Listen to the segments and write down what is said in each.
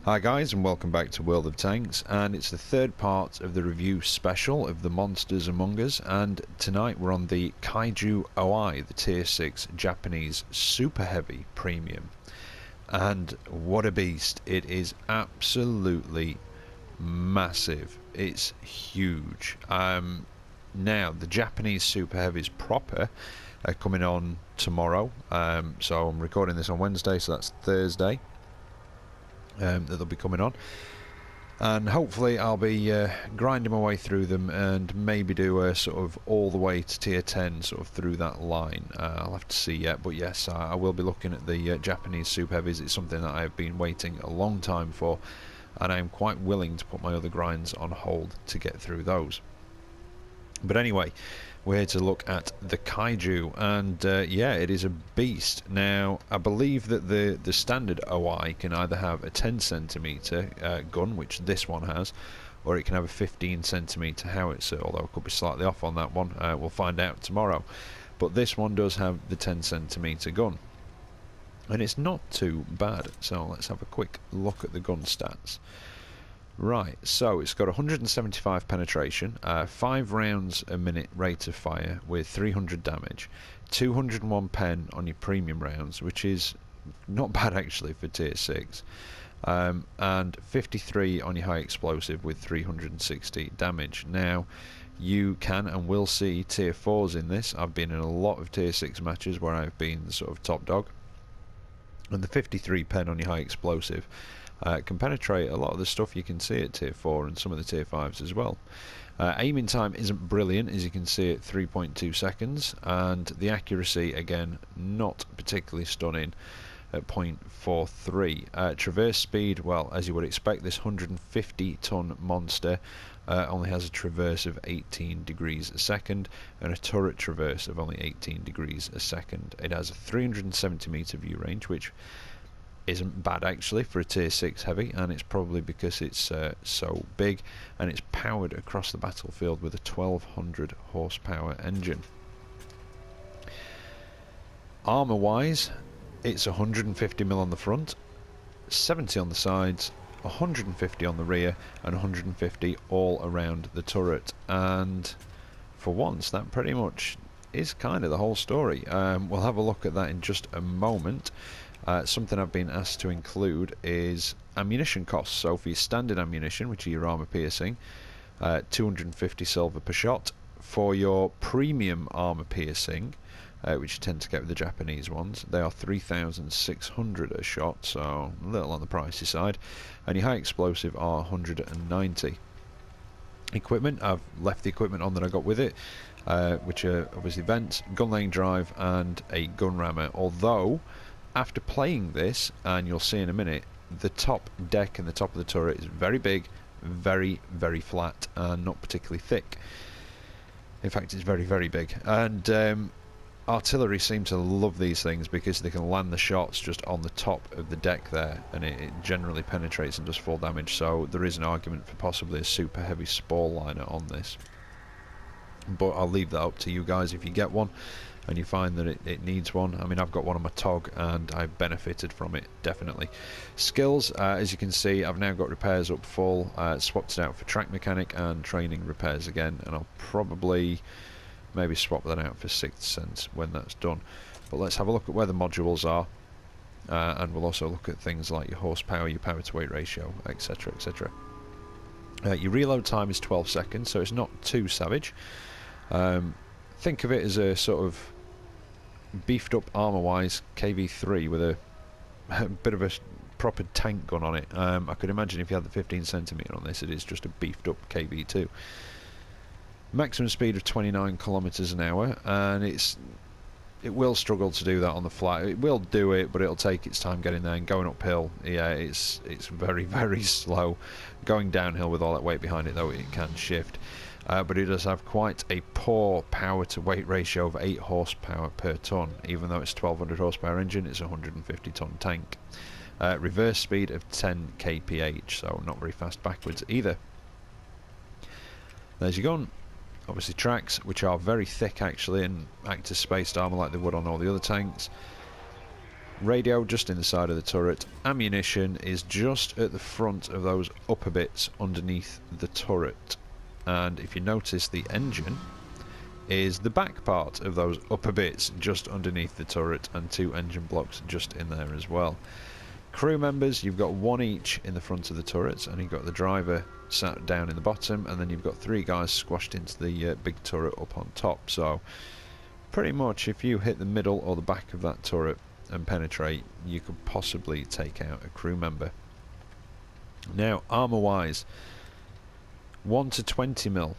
Hi guys, and welcome back to World of Tanks, and it's the third part of the review special of the Monsters Among Us, and tonight we're on the Kaiju O-I, the Tier 6 Japanese Super Heavy Premium. And what a beast. It is absolutely massive. It's huge. Now, the Japanese Super Heavies proper are coming on tomorrow, so I'm recording this on Wednesday, so that's Thursday. That they'll be coming on, and hopefully I'll be grinding my way through them and maybe do a sort of all the way to tier 10 sort of through that line. I'll have to see yet, but yes, I will be looking at the Japanese Super Heavies. It's something that I've been waiting a long time for, and I'm quite willing to put my other grinds on hold to get through those. But anyway, we're here to look at the Kaiju, and yeah, it is a beast. Now, I believe that the standard OI can either have a 10cm gun, which this one has, or it can have a 15cm howitzer, although I could be slightly off on that one. We'll find out tomorrow. But this one does have the 10cm gun, and it's not too bad. So let's have a quick look at the gun stats. Right, so it's got 175 penetration, 5 rounds a minute rate of fire with 300 damage, 201 pen on your premium rounds, which is not bad actually for tier 6, and 53 on your high explosive with 360 damage. Now, you can and will see tier 4s in this. I've been in a lot of tier 6 matches where I've been sort of top dog, and the 53 pen on your high explosive can penetrate a lot of the stuff you can see at tier 4 and some of the tier 5s as well. Aiming time isn't brilliant, as you can see, at 3.2 seconds, and the accuracy again not particularly stunning at 0.43. Traverse speed, well, as you would expect, this 150-ton monster only has a traverse of 18 degrees a second and a turret traverse of only 18 degrees a second. It has a 370 meter view range, which isn't bad actually for a tier 6 heavy, and it's probably because it's so big, and it's powered across the battlefield with a 1200 horsepower engine. Armour wise, it's 150mm on the front, 70 on the sides, 150 on the rear, and 150 all around the turret. And for once, that pretty much is kind of the whole story. We'll have a look at that in just a moment. Something I've been asked to include is ammunition costs. So for your standard ammunition, which are your armour piercing, 250 silver per shot. For your premium armour piercing, which you tend to get with the Japanese ones, they are 3,600 a shot, so a little on the pricey side. And your high explosive are 190. Equipment, I've left the equipment on that I got with it, which are obviously vents, gun laying drive, and a gun rammer. Although, after playing this, and you'll see in a minute, the top deck and the top of the turret is very big, very, very flat, and not particularly thick. In fact, it's very, very big. And artillery seem to love these things because they can land the shots just on the top of the deck there, and it generally penetrates and does full damage. So there is an argument for possibly a super heavy spore liner on this, but I'll leave that up to you guys if you get one and you find that it needs one. I mean, I've got one on my TOG and I've benefited from it, definitely. Skills, as you can see, I've now got repairs up full, swapped it out for track mechanic and training repairs again, and I'll probably maybe swap that out for sixth sense when that's done. But let's have a look at where the modules are, and we'll also look at things like your horsepower, your power to weight ratio, etc, etc. Your reload time is 12 seconds, so it's not too savage. Think of it as a sort of beefed up armour wise KV3 with a bit of a proper tank gun on it. I could imagine if you had the 15cm on this, it is just a beefed up KV2. Maximum speed of 29 kilometers an hour, and it will struggle to do that on the flat. It will do it, but it'll take its time getting there, and going uphill, yeah, it's very, very slow. Going downhill with all that weight behind it, though, it can shift. But it does have quite a poor power to weight ratio of 8 horsepower per ton. Even though it's a 1200 horsepower engine, it's a 150 ton tank. Reverse speed of 10 kph, so not very fast backwards either. There's your gun. Obviously tracks, which are very thick actually, and act as spaced armour like they would on all the other tanks. Radio just in the side of the turret. Ammunition is just at the front of those upper bits underneath the turret. And if you notice, the engine is the back part of those upper bits just underneath the turret, and 2 engine blocks just in there as well. Crew members, you've got 1 each in the front of the turrets, and you've got the driver sat down in the bottom, and then you've got 3 guys squashed into the big turret up on top. So pretty much if you hit the middle or the back of that turret and penetrate, you could possibly take out a crew member. Now, armour wise, 1 to 20 mil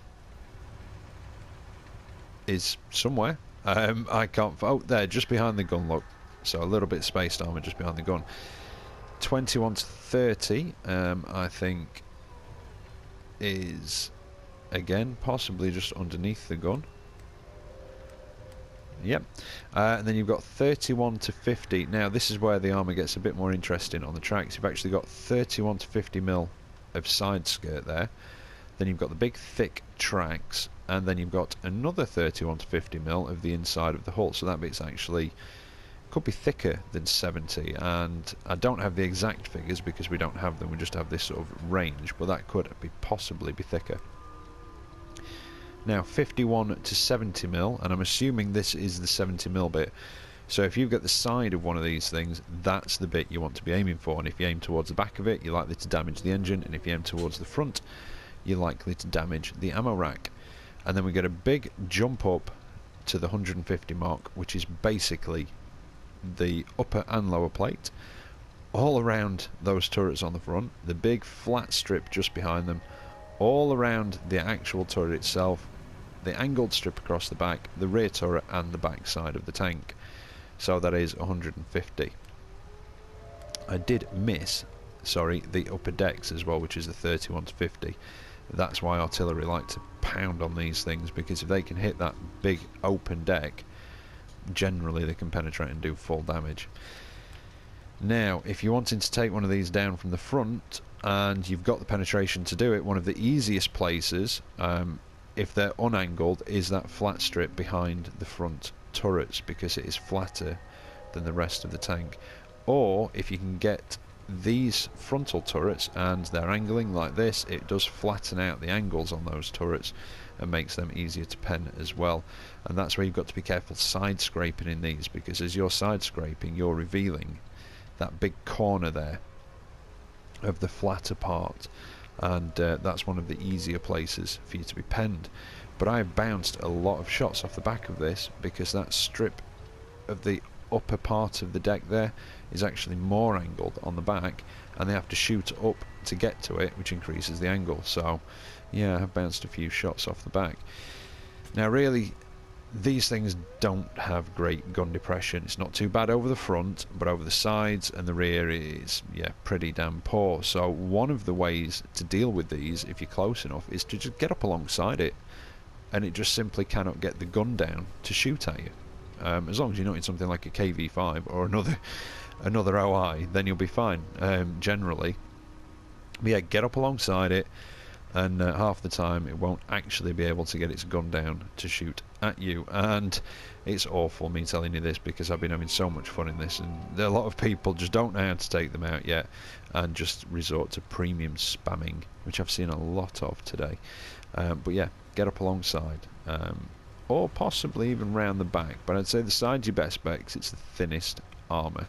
is somewhere. I can't. Oh, there, just behind the gun. Look, so a little bit spaced armour just behind the gun. 21 to 30, I think, is again possibly just underneath the gun. Yep. And then you've got 31 to 50. Now this is where the armour gets a bit more interesting on the tracks. You've actually got 31 to 50 mil of side skirt there. Then you've got the big thick tracks, and then you've got another 31 to 50 mil of the inside of the hull. So that bit's actually could be thicker than 70, and I don't have the exact figures because we don't have them. We just have this sort of range, but that could possibly be thicker. Now 51 to 70 mil, and I'm assuming this is the 70 mil bit. So if you've got the side of one of these things, that's the bit you want to be aiming for. And if you aim towards the back of it, you're likely to damage the engine, and if you aim towards the front, you're likely to damage the ammo rack. And then we get a big jump up to the 150 mark, which is basically the upper and lower plate all around those turrets on the front, the big flat strip just behind them, all around the actual turret itself, the angled strip across the back, the rear turret, and the back side of the tank. So that is 150. I did miss, sorry, the upper decks as well, which is the 31 to 50. That's why artillery like to pound on these things, because if they can hit that big open deck, generally they can penetrate and do full damage. Now, if you're wanting to take one of these down from the front and you've got the penetration to do it, one of the easiest places, if they're unangled, is that flat strip behind the front turrets, because it is flatter than the rest of the tank. Or if you can get these frontal turrets and they're angling like this, it does flatten out the angles on those turrets and makes them easier to pen as well. And that's where you've got to be careful side scraping in these, because as you're side scraping, you're revealing that big corner there of the flatter part, and that's one of the easier places for you to be penned. But I have bounced a lot of shots off the back of this, because that strip of the upper part of the deck there is actually more angled on the back, and they have to shoot up to get to it, which increases the angle. So yeah, I have bounced a few shots off the back. Now really, these things don't have great gun depression. It's not too bad over the front, but over the sides and the rear is, yeah, pretty damn poor. So one of the ways to deal with these, if you're close enough, is to just get up alongside it, and it just simply cannot get the gun down to shoot at you. As long as you're not in something like a KV5 or another OI, then you'll be fine, generally. But yeah, get up alongside it, and half the time it won't actually be able to get its gun down to shoot at you. And it's awful me telling you this, because I've been having so much fun in this, and a lot of people just don't know how to take them out yet and just resort to premium spamming, which I've seen a lot of today. But yeah, get up alongside, or possibly even round the back, but I'd say the side's your best bet because it's the thinnest armour.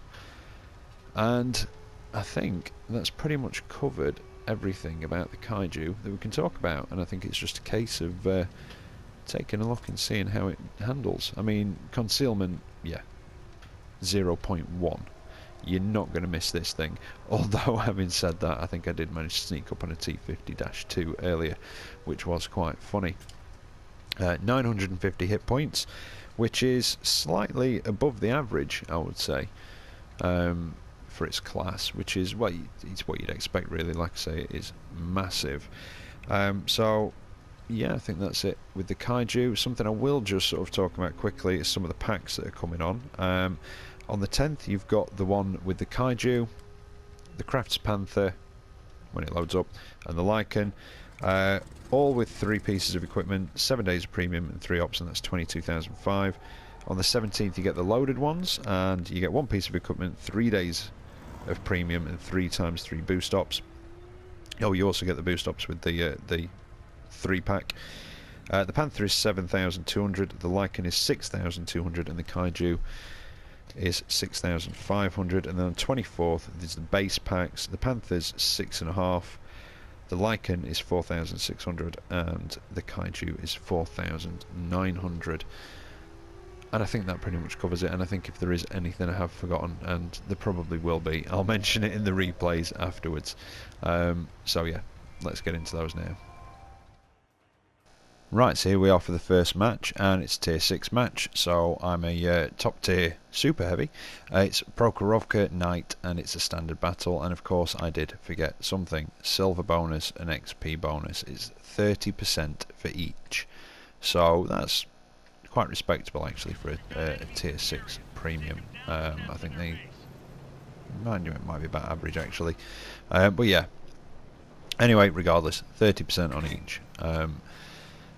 And I think that's pretty much covered everything about the Kaiju that we can talk about, and I think it's just a case of taking a look and seeing how it handles. I mean, concealment, yeah, 0.1. You're not going to miss this thing. Although, having said that, I think I did manage to sneak up on a T50-2 earlier, which was quite funny. 950 hit points, which is slightly above the average, I would say, for its class, which is, well, it's what you'd expect really. Like I say, it is massive. So yeah, I think that's it with the Kaiju. Something I will just sort of talk about quickly is some of the packs that are coming on. On the 10th, you've got the one with the Kaiju, the Crafts Panther, when it loads up, and the Lycan, all with 3 pieces of equipment, 7 days of premium and 3 ops, and that's 22,005. On the 17th you get the loaded ones, and you get 1 piece of equipment, 3 days of premium, and 3 times 3 boost ops. Oh, you also get the boost ops with the 3-pack. The Panther is 7,200, the Lycan is 6,200, and the Kaiju is 6,500. And then on 24th there's the base packs. The Panther's 6.5, the Lycan is 4,600, and the Kaiju is 4,900. And I think that pretty much covers it, and I think if there is anything I have forgotten, and there probably will be, I'll mention it in the replays afterwards. So yeah, let's get into those now. Right, so here we are for the first match, and it's a tier 6 match, so I'm a top tier super heavy. It's Prokhorovka Knight, and it's a standard battle, and of course I did forget something. Silver bonus and XP bonus is 30% for each, so that's quite respectable actually for a tier 6 premium. I think they, mind you, it might be about average actually, but yeah, anyway, regardless, 30% on each.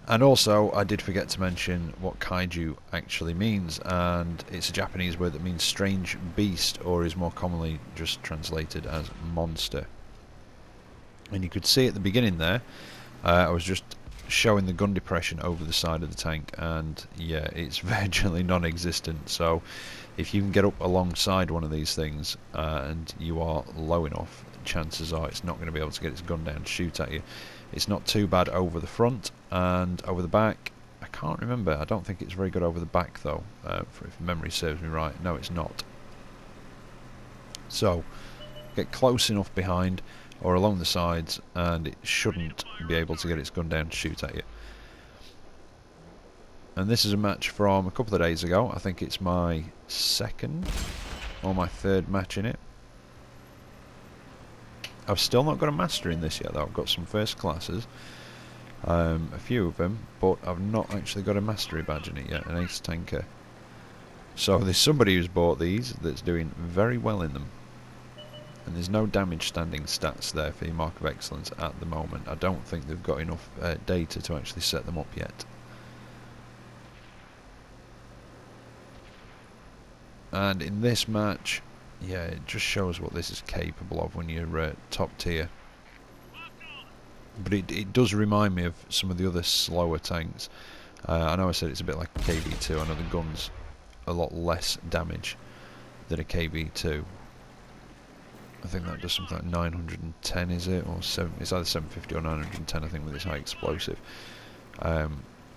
And also, I did forget to mention what Kaiju actually means, and it's a Japanese word that means strange beast, or is more commonly just translated as monster. And you could see at the beginning there, I was just showing the gun depression over the side of the tank, and yeah, it's virtually non-existent. So if you can get up alongside one of these things and you are low enough, chances are it's not going to be able to get its gun down to shoot at you. It's not too bad over the front, and over the back I can't remember. I don't think it's very good over the back though, if memory serves me right. No, it's not. So get close enough behind or along the sides and it shouldn't be able to get its gun down to shoot at you. And this is a match from a couple of days ago. I think it's my second or my third match in it. I've still not got a master in this yet though. I've got some first classes, a few of them, but I've not actually got a mastery badge in it yet, an ace tanker. So there's somebody who's bought these that's doing very well in them. And there's no damage standing stats there for your Mark of Excellence at the moment. I don't think they've got enough data to actually set them up yet. And in this match, yeah, it just shows what this is capable of when you're top tier. But it does remind me of some of the other slower tanks. I know I said it's a bit like a KV2. I know the gun's a lot less damage than a KV2. I think that does something like 910, is it? Or it's either 750 or 910, I think, with this high explosive.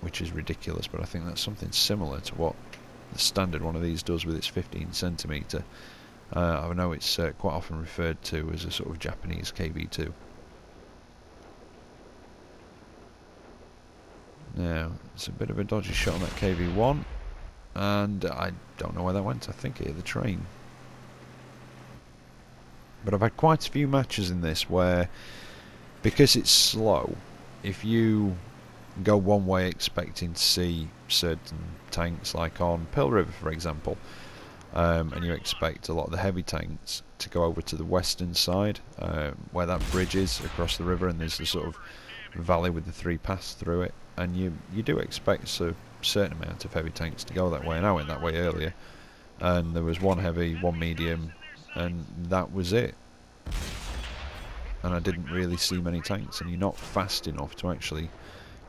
Which is ridiculous, but I think that's something similar to what the standard one of these does with its 15cm. I know it's quite often referred to as a sort of Japanese KV2. Now, it's a bit of a dodgy shot on that KV1, and I don't know where that went. I think it hit the train. But I've had quite a few matches in this where, because it's slow, if you go one way expecting to see certain tanks, like on Pearl River for example, and you expect a lot of the heavy tanks to go over to the western side, where that bridge is across the river, and there's the sort of valley with the 3 paths through it, and you do expect a certain amount of heavy tanks to go that way, and I went that way earlier, and there was one heavy, one medium, and that was it. And I didn't really see many tanks, and you're not fast enough to actually,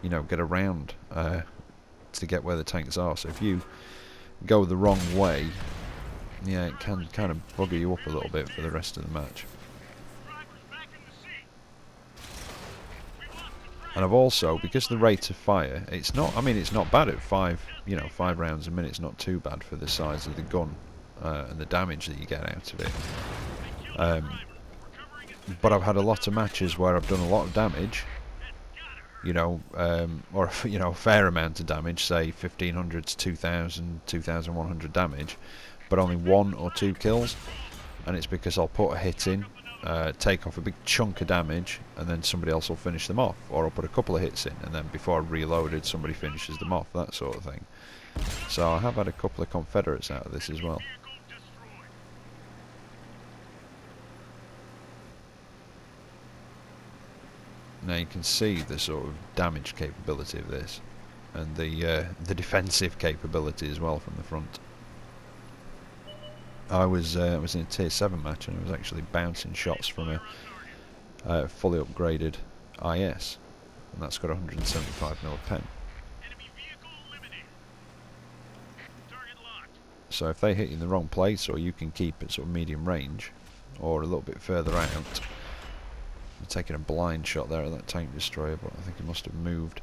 you know, get around to get where the tanks are. So if you go the wrong way, yeah, it can kind of bugger you up a little bit for the rest of the match. And I've also, because the rate of fire, it's not, I mean, it's not bad at 5 rounds a minute. It's not too bad for the size of the gun and the damage that you get out of it. But I've had a lot of matches where I've done a lot of damage, you know, or you know, a fair amount of damage, say 1500 to 2000, 2100 damage, but only 1 or 2 kills, and it's because I'll put a hit in, take off a big chunk of damage, and then somebody else will finish them off, or I'll put a couple of hits in, and then before I reloaded, somebody finishes them off, that sort of thing. So I have had a couple of Confederates out of this as well. Now you can see the sort of damage capability of this, and the defensive capability as well from the front. I was in a tier 7 match, and I was actually bouncing shots from a fully upgraded IS, and that's got 175mm of pen. So if they hit you in the wrong place, or you can keep it sort of medium range, or a little bit further out, I'm taking a blind shot there at that tank destroyer, but I think he must have moved.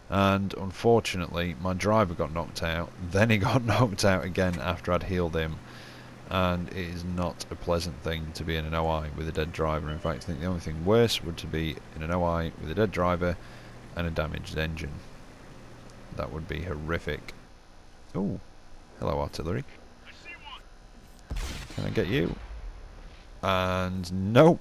And unfortunately, my driver got knocked out. Then he got knocked out again after I'd healed him. And it is not a pleasant thing to be in an OI with a dead driver. In fact, I think the only thing worse would to be in an OI with a dead driver and a damaged engine. That would be horrific. Oh, hello artillery. Can I get you? And nope.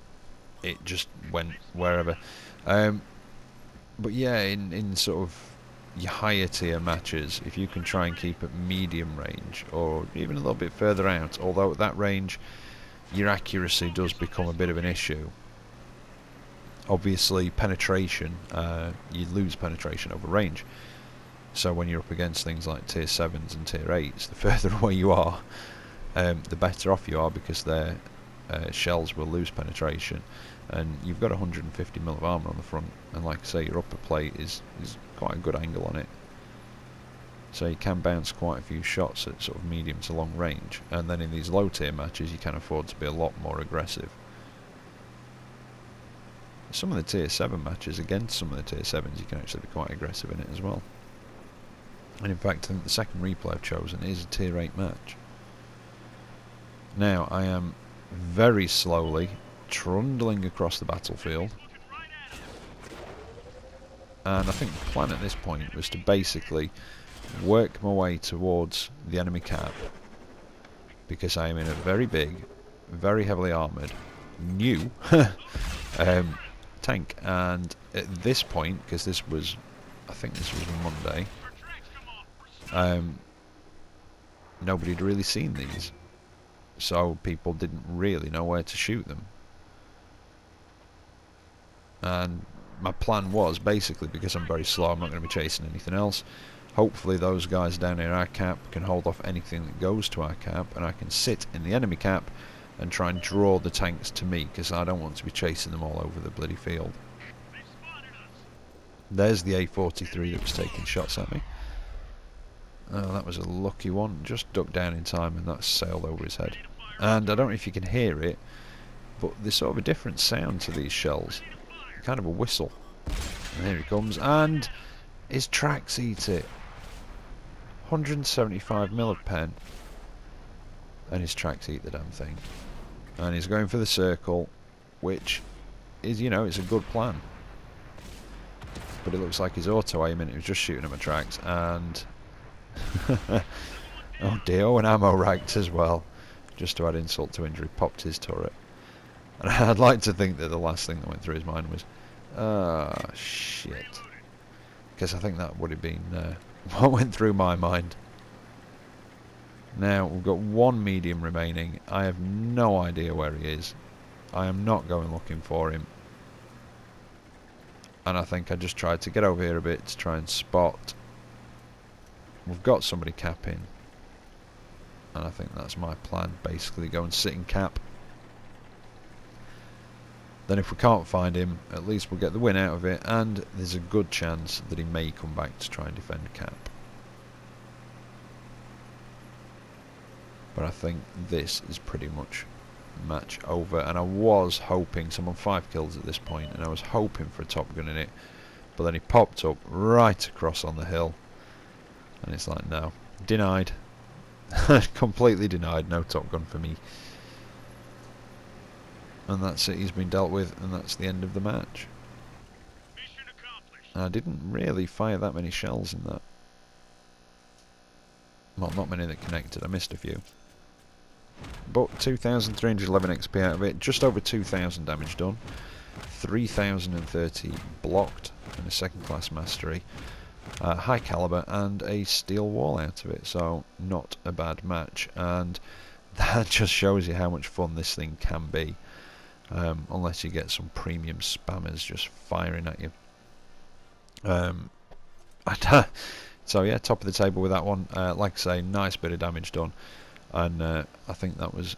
It just went wherever. But yeah, in sort of your higher tier matches, if you can try and keep at medium range, or even a little bit further out, although at that range your accuracy does become a bit of an issue. Obviously penetration, you lose penetration over range. So when you're up against things like tier 7s and tier 8s, the further away you are, the better off you are, because their shells will lose penetration. And you've got 150mm of armour on the front, and like I say, your upper plate is quite a good angle on it, so you can bounce quite a few shots at sort of medium to long range. And then in these low tier matches you can afford to be a lot more aggressive. Some of the tier 7 matches against some of the tier 7s you can actually be quite aggressive in it as well. And in fact I think the second replay I've chosen is a tier 8 match. Now I am very slowly trundling across the battlefield, and I think the plan at this point was to basically work my way towards the enemy cap, because I am in a very big, very heavily armoured, new tank. And at this point, because this was, I think this was Monday, nobody had really seen these, so people didn't really know where to shoot them. And my plan was basically, because I'm very slow, I'm not going to be chasing anything else. Hopefully those guys down near our cap can hold off anything that goes to our cap, and I can sit in the enemy cap and try and draw the tanks to me, because I don't want to be chasing them all over the bloody field. There's the A43 that was taking shots at me. Oh, that was a lucky one. Just ducked down in time and that sailed over his head. And I don't know if you can hear it, but there's sort of a different sound to these shells. Kind of a whistle. And here he comes, and his tracks eat it. 175mm of pen, and his tracks eat the damn thing. And he's going for the circle, which is, you know, it's a good plan. But it looks like he's auto-aiming. He was just shooting at my tracks, and oh dear, and ammo racked as well. Just to add insult to injury, popped his turret. And I'd like to think that the last thing that went through his mind was, ah, shit. Because I think that would have been what went through my mind. Now, we've got one medium remaining. I have no idea where he is. I am not going looking for him. And I think I just tried to get over here a bit to try and spot. We've got somebody capping. And I think that's my plan, basically go and sit in cap. Then if we can't find him, at least we'll get the win out of it, and there's a good chance that he may come back to try and defend cap. But I think this is pretty much match over, and I was hoping, so I'm on 5 kills at this point, and I was hoping for a Top Gun in it, but then he popped up right across on the hill, and it's like, no, denied. Completely denied, no Top Gun for me. And that's it, he's been dealt with, and that's the end of the match. And I didn't really fire that many shells in that. Well, not many that connected, I missed a few. But 2,311 XP out of it, just over 2,000 damage done, 3,030 blocked in a second class mastery, high caliber, and a steel wall out of it, so not a bad match. And that just shows you how much fun this thing can be. Unless you get some premium spammers just firing at you. So yeah, top of the table with that one. Like I say, nice bit of damage done, and I think that was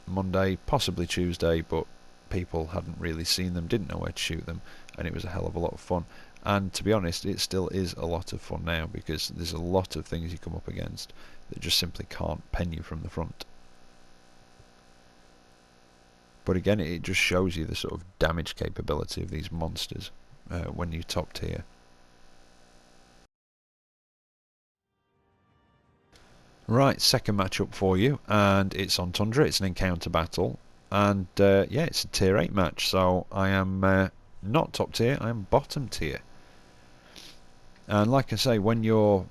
Monday, possibly Tuesday, but people hadn't really seen them, didn't know where to shoot them, and it was a hell of a lot of fun. And to be honest, it still is a lot of fun now, because there's a lot of things you come up against that just simply can't pen you from the front. But again, it just shows you the sort of damage capability of these monsters when you top tier. Right, second matchup for you, and it's on Tundra. It's an encounter battle, and yeah, it's a tier 8 match, so I am not top tier, I am bottom tier. And like I say, when you're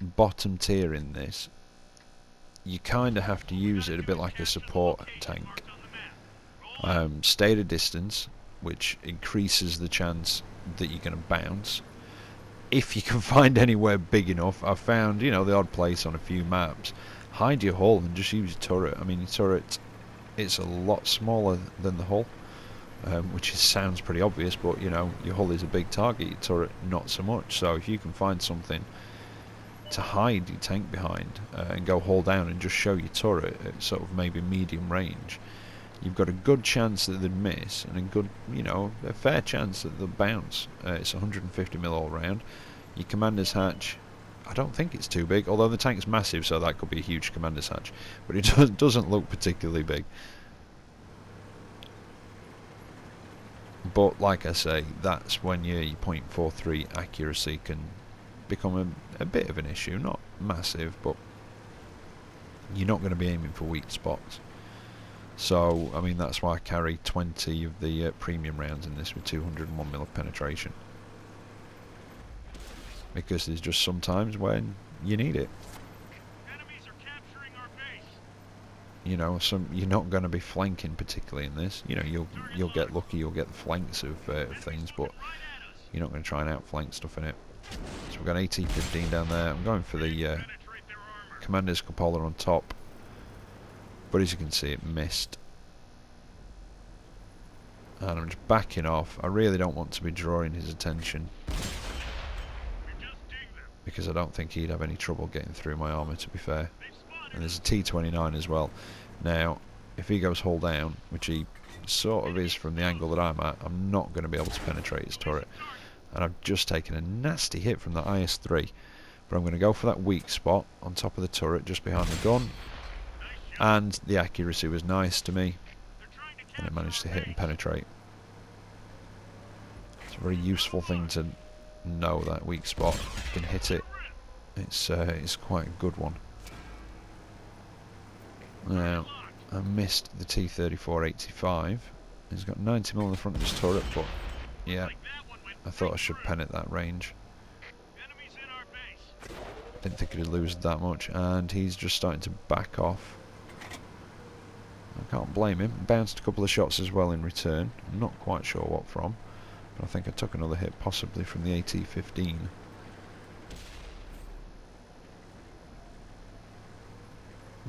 bottom tier in this, you kind of have to use it a bit like a support tank. Stay at a distance, which increases the chance that you're going to bounce. If you can find anywhere big enough, I've found, you know, the odd place on a few maps, hide your hull and just use your turret. I mean, your turret, it's a lot smaller than the hull, which sounds pretty obvious, but, you know, your hull is a big target, your turret not so much. So if you can find something to hide your tank behind and go hull down and just show your turret at sort of maybe medium range, you've got a good chance that they'd miss, and a good, you know, a fair chance that they'll bounce. It's 150mm all round. Your commander's hatch, I don't think it's too big, although the tank's massive, so that could be a huge commander's hatch, but it doesn't look particularly big. But like I say, that's when your .43 accuracy can become a bit of an issue. Not massive, but you're not going to be aiming for weak spots. So, I mean, that's why I carry 20 of the premium rounds in this with 201mm of penetration. Because there's just sometimes when you need it. Enemies are capturing our base. You know, you're not going to be flanking particularly in this. You know, you'll get lucky, you'll get the flanks of things, but you're not going to try and outflank stuff in it. So we've got AT-15 down there. I'm going for the Commander's cupola on top. But as you can see, it missed. And I'm just backing off. I really don't want to be drawing his attention, because I don't think he'd have any trouble getting through my armour, to be fair. And there's a T-29 as well. Now, if he goes hull down, which he sort of is from the angle that I'm at, I'm not going to be able to penetrate his turret. And I've just taken a nasty hit from the IS-3. But I'm going to go for that weak spot on top of the turret, just behind the gun. And the accuracy was nice to me, and it managed to hit and penetrate. It's a very useful thing to know, that weak spot. If you can hit it, it's quite a good one. Now, I missed the T-34-85. He's got 90mm on the front of his turret, but yeah, I thought I should pen at that range. Didn't think he'd lose that much, and he's just starting to back off. I can't blame him. Bounced a couple of shots as well in return. I'm not quite sure what from, but I think I took another hit, possibly from the AT-15.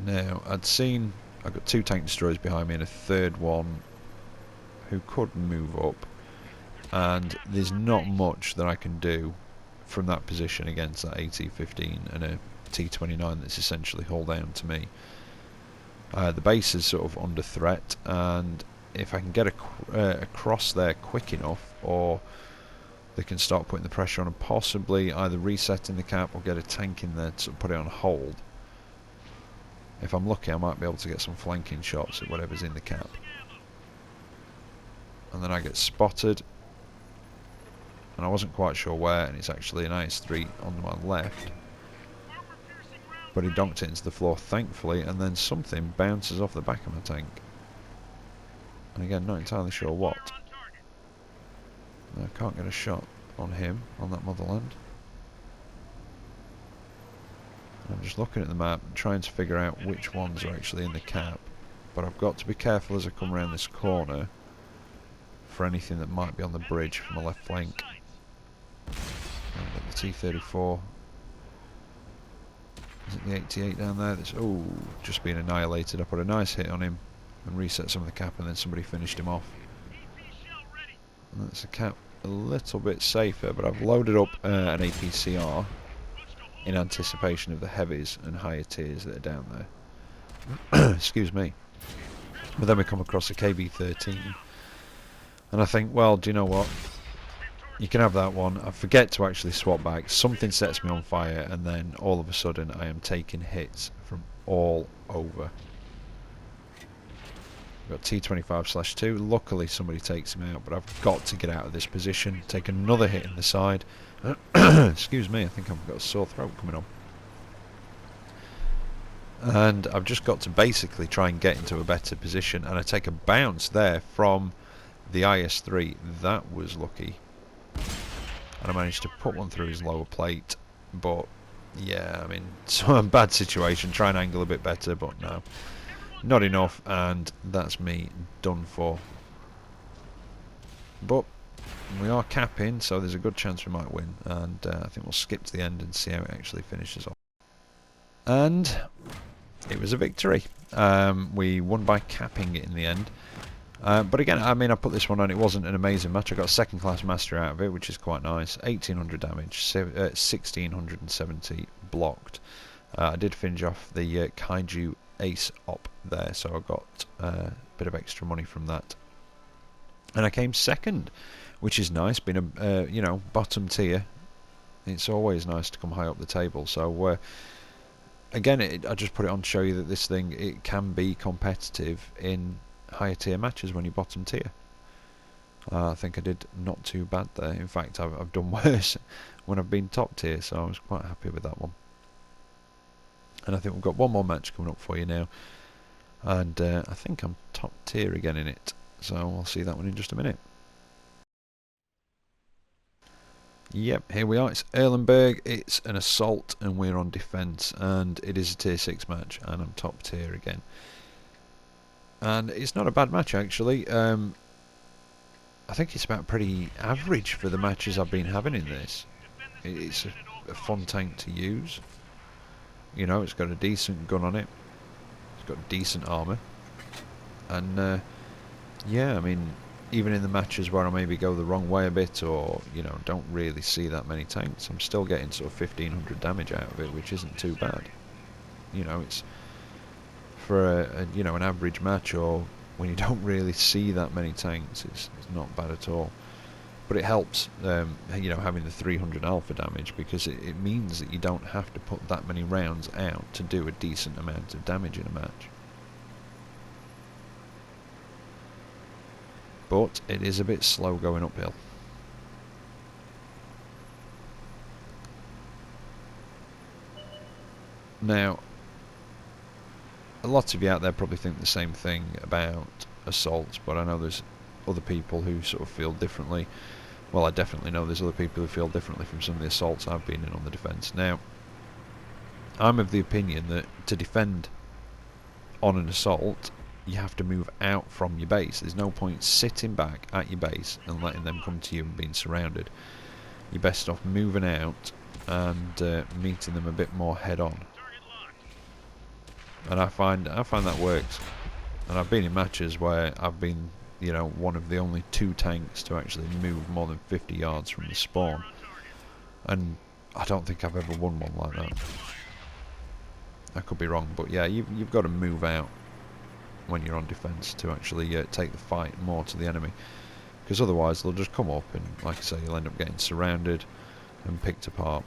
Now, I've got 2 tank destroyers behind me and a third one who could move up, and there's not much that I can do from that position against that AT-15 and a T-29 that's essentially hull down to me. The base is sort of under threat, and if I can get across there quick enough, or they can start putting the pressure on and possibly either resetting the cap or get a tank in there to put it on hold. If I'm lucky, I might be able to get some flanking shots at whatever's in the cap. And then I get spotted, and I wasn't quite sure where, and it's actually an IS-3 on my left. But he donked it into the floor, thankfully, and then something bounces off the back of my tank. And again, not entirely sure what. I can't get a shot on him, on that motherland. I'm just looking at the map, trying to figure out which ones are actually in the cap. But I've got to be careful as I come around this corner for anything that might be on the bridge from my left flank. I've got the T-34. Is it the 88 down there? That's, oh, just been annihilated. I put a nice hit on him and reset some of the cap, and then somebody finished him off. And that's the cap a little bit safer, but I've loaded up an APCR in anticipation of the heavies and higher tiers that are down there. Excuse me. But then we come across a KB-13, and I think, well, do you know what? You can have that one. I forget to actually swap back. Something sets me on fire, and then all of a sudden I am taking hits from all over. We've got T25/2. Luckily somebody takes him out, but I've got to get out of this position. Take another hit in the side. Excuse me, I think I've got a sore throat coming on. And I've just got to basically try and get into a better position, and I take a bounce there from the IS-3. That was lucky. And I managed to put one through his lower plate, but yeah, I mean, so a bad situation. Try and angle a bit better, but no, not enough, and that's me done for. But we are capping, so there's a good chance we might win, and I think we'll skip to the end and see how it actually finishes off. And it was a victory. We won by capping it in the end. But again, I mean, I put this one on. It wasn't an amazing match. I got a second class mastery out of it, which is quite nice. 1800 damage, 1670 blocked. I did finish off the Kaiju Ace op there, so I got a bit of extra money from that. And I came second, which is nice. Being a you know, bottom tier, it's always nice to come high up the table. So again, I just put it on to show you that this thing, it can be competitive in higher tier matches when you're bottom tier. I think I did not too bad there. In fact, I've done worse when I've been top tier, so I was quite happy with that one. And I think we've got one more match coming up for you now, and I think I'm top tier again in it, so we'll see that one in just a minute. Yep, here we are. It's Erlenberg, it's an assault, and we're on defence, and it is a tier 6 match, and I'm top tier again. And it's not a bad match, actually. I think it's about pretty average for the matches I've been having in this. It's a fun tank to use. You know, it's got a decent gun on it. It's got decent armour. And, yeah, I mean, even in the matches where I maybe go the wrong way a bit, or, you know, don't really see that many tanks, I'm still getting sort of 1500 damage out of it, which isn't too bad. You know, it's for a you know, an average match, or when you don't really see that many tanks, it's not bad at all. But it helps, you know, having the 300 alpha damage, because it means that you don't have to put that many rounds out to do a decent amount of damage in a match. But it is a bit slow going uphill. Now, a lot of you out there probably think the same thing about assaults, but I know there's other people who sort of feel differently. Well, I definitely know there's other people who feel differently from some of the assaults I've been in on the defence. Now, I'm of the opinion that to defend on an assault, you have to move out from your base. There's no point sitting back at your base and letting them come to you and being surrounded. You're best off moving out and meeting them a bit more head on. And I find that works. And I've been in matches where I've been, you know, one of the only 2 tanks to actually move more than 50 yards from the spawn. And I don't think I've ever won one like that. I could be wrong, but yeah, you've got to move out when you're on defence to actually take the fight more to the enemy. Because otherwise they'll just come up and, like I say, you'll end up getting surrounded and picked apart.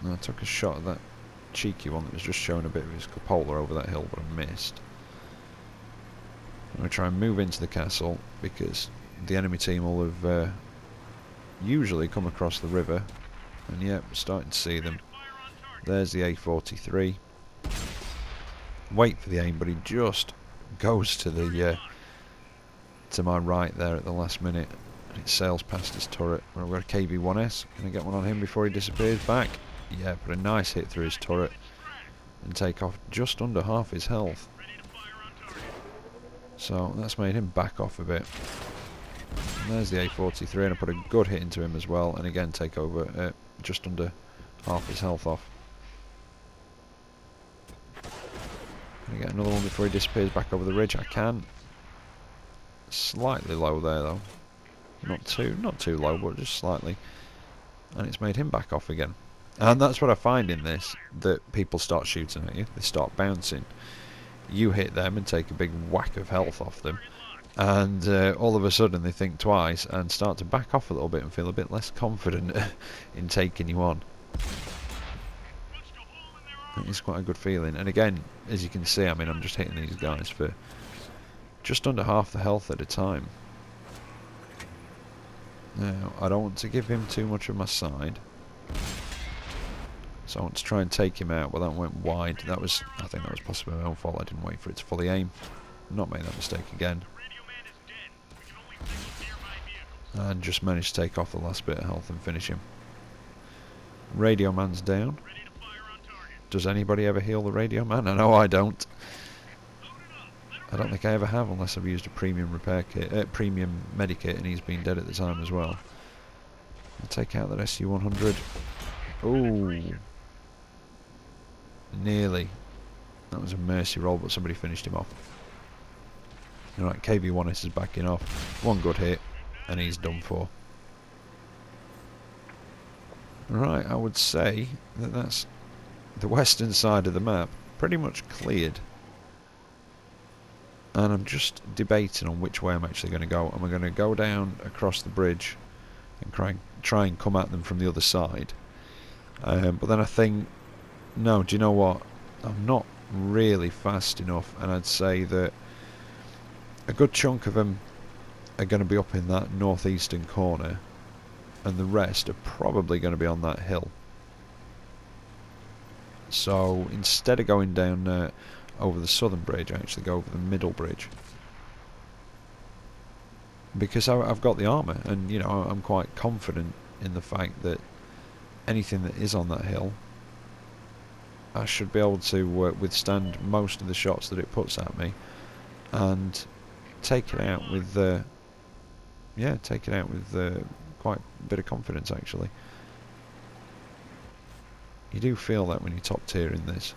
And I took a shot at that cheeky one that was just showing a bit of his cupola over that hill, but I missed. I'm going to try and move into the castle, because the enemy team will have usually come across the river, and yep, starting to see them. There's the A43. Wait for the aim, but he just goes to the to my right there at the last minute, and it sails past his turret. We've got a KV-1S. Can I get one on him before he disappears back? Yeah, put a nice hit through his turret and take off just under half his health. So that's made him back off a bit. And there's the A43, and I put a good hit into him as well, and again take over just under half his health off. Can I get another one before he disappears back over the ridge? I can. Slightly low there though. Not too low, but just slightly. And it's made him back off again. And that's what I find in this, that people start shooting at you, they start bouncing. You hit them and take a big whack of health off them, and all of a sudden they think twice and start to back off a little bit and feel a bit less confident in taking you on. It's quite a good feeling. And again, as you can see, I mean, I'm just hitting these guys for just under half the health at a time. Now, I don't want to give him too much of my side, so I want to try and take him out. Well, that went wide. I think that was possibly my own fault. I didn't wait for it to fully aim. Not made that mistake again. And just managed to take off the last bit of health and finish him. Radio man's down. Does anybody ever heal the radio man? I know I don't. I don't think I ever have, unless I've used a premium repair kit, premium medikit, and he's been dead at the time as well. I'll take out that SU-100. Ooh. Nearly. That was a mercy roll, but somebody finished him off. Alright, KV-1S is backing off. One good hit, and he's done for. Right, I would say that that's the western side of the map pretty much cleared. And I'm just debating on which way I'm actually going to go. Am I going to go down across the bridge and try and come at them from the other side? But then I think, no, do you know what? I'm not really fast enough, and I'd say that a good chunk of them are going to be up in that northeastern corner, and the rest are probably going to be on that hill. So instead of going down over the southern bridge, I actually go over the middle bridge, because I've got the armour, and you know, I'm quite confident in the fact that anything that is on that hill, I should be able to withstand most of the shots that it puts at me, and take it out with quite a bit of confidence. Actually, you do feel that when you're top tier in this.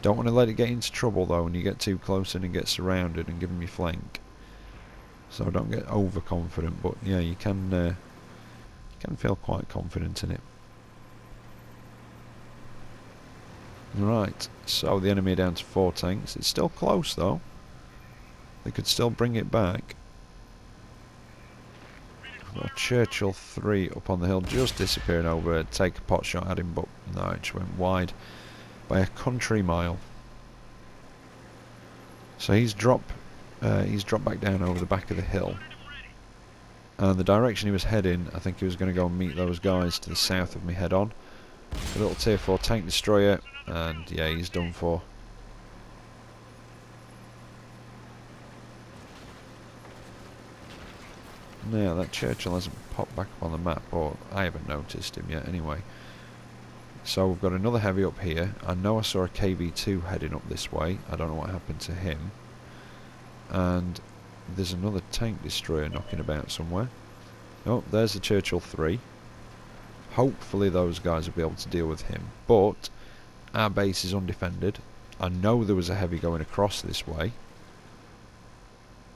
Don't want to let it get into trouble though when you get too close in and get surrounded and give them your flank. So don't get overconfident, but yeah, you can feel quite confident in it. Right, so the enemy are down to 4 tanks. It's still close though. They could still bring it back. Got Churchill 3 up on the hill, just disappearing over. Take a pot shot at him, but no, it just went wide by a country mile. So he's dropped back down over the back of the hill, and the direction he was heading, I think he was going to go and meet those guys to the south of me head on. A little tier 4 tank destroyer, and yeah, he's done for. Now that Churchill hasn't popped back up on the map, or I haven't noticed him yet anyway. So we've got another heavy up here. I know I saw a KV-2 heading up this way. I don't know what happened to him. And there's another tank destroyer knocking about somewhere. Oh, there's the Churchill 3. Hopefully those guys will be able to deal with him. But our base is undefended. I know there was a heavy going across this way.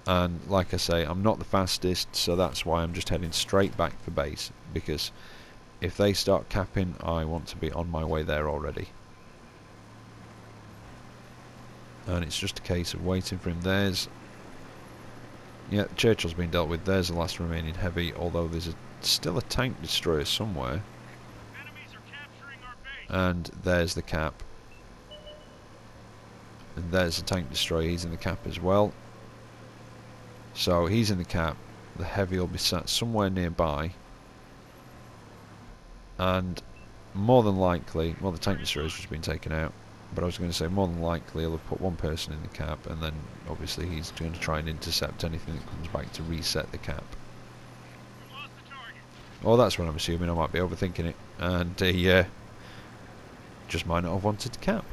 And like I say, I'm not the fastest, so that's why I'm just heading straight back for base, because if they start capping, I want to be on my way there already. And it's just a case of waiting for him. There's... yeah, Churchill's been dealt with. There's the last remaining heavy, although there's still a tank destroyer somewhere. Enemies are capturing our base. And there's the cap. And there's the tank destroyer. He's in the cap as well. So he's in the cap. The heavy will be sat somewhere nearby. And more than likely, well, the tank destroyer's just been taken out, but I was going to say more than likely he'll have put one person in the cap, and then obviously he's going to try and intercept anything that comes back to reset the cap. We lost the target. Well, that's what I'm assuming. I might be overthinking it, and he just might not have wanted to cap.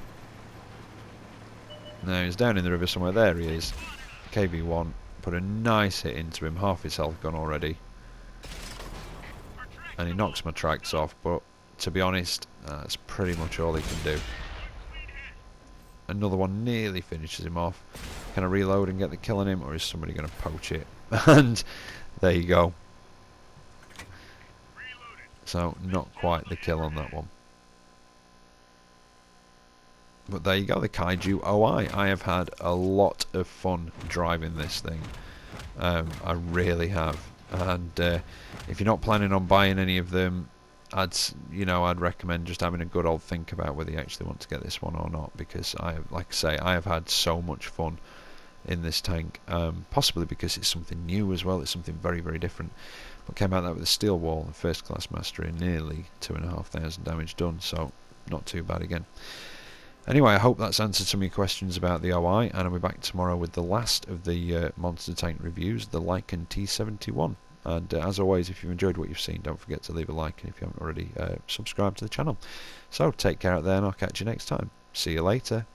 Now he's down in the river somewhere. There he is. KV-1 put a nice hit into him. Half his health gone already. And he knocks my tracks off, but to be honest, that's pretty much all he can do. Another one nearly finishes him off. Can I reload and get the kill on him, or is somebody going to poach it? And there you go. So not quite the kill on that one. But there you go, the Kaiju O-I. I have had a lot of fun driving this thing. I really have. And if you're not planning on buying any of them, I'd recommend just having a good old think about whether you actually want to get this one or not, because like I say, I have had so much fun in this tank, possibly because it's something new as well. It's something very, very different. But came out that with a steel wall, a first class mastery, nearly 2,500 damage done, so not too bad again. Anyway, I hope that's answered some of your questions about the OI, and I'll be back tomorrow with the last of the monster tank reviews, the Lycan T71. And as always, if you've enjoyed what you've seen, don't forget to leave a like, and if you haven't already, subscribe to the channel. So take care out there, and I'll catch you next time. See you later.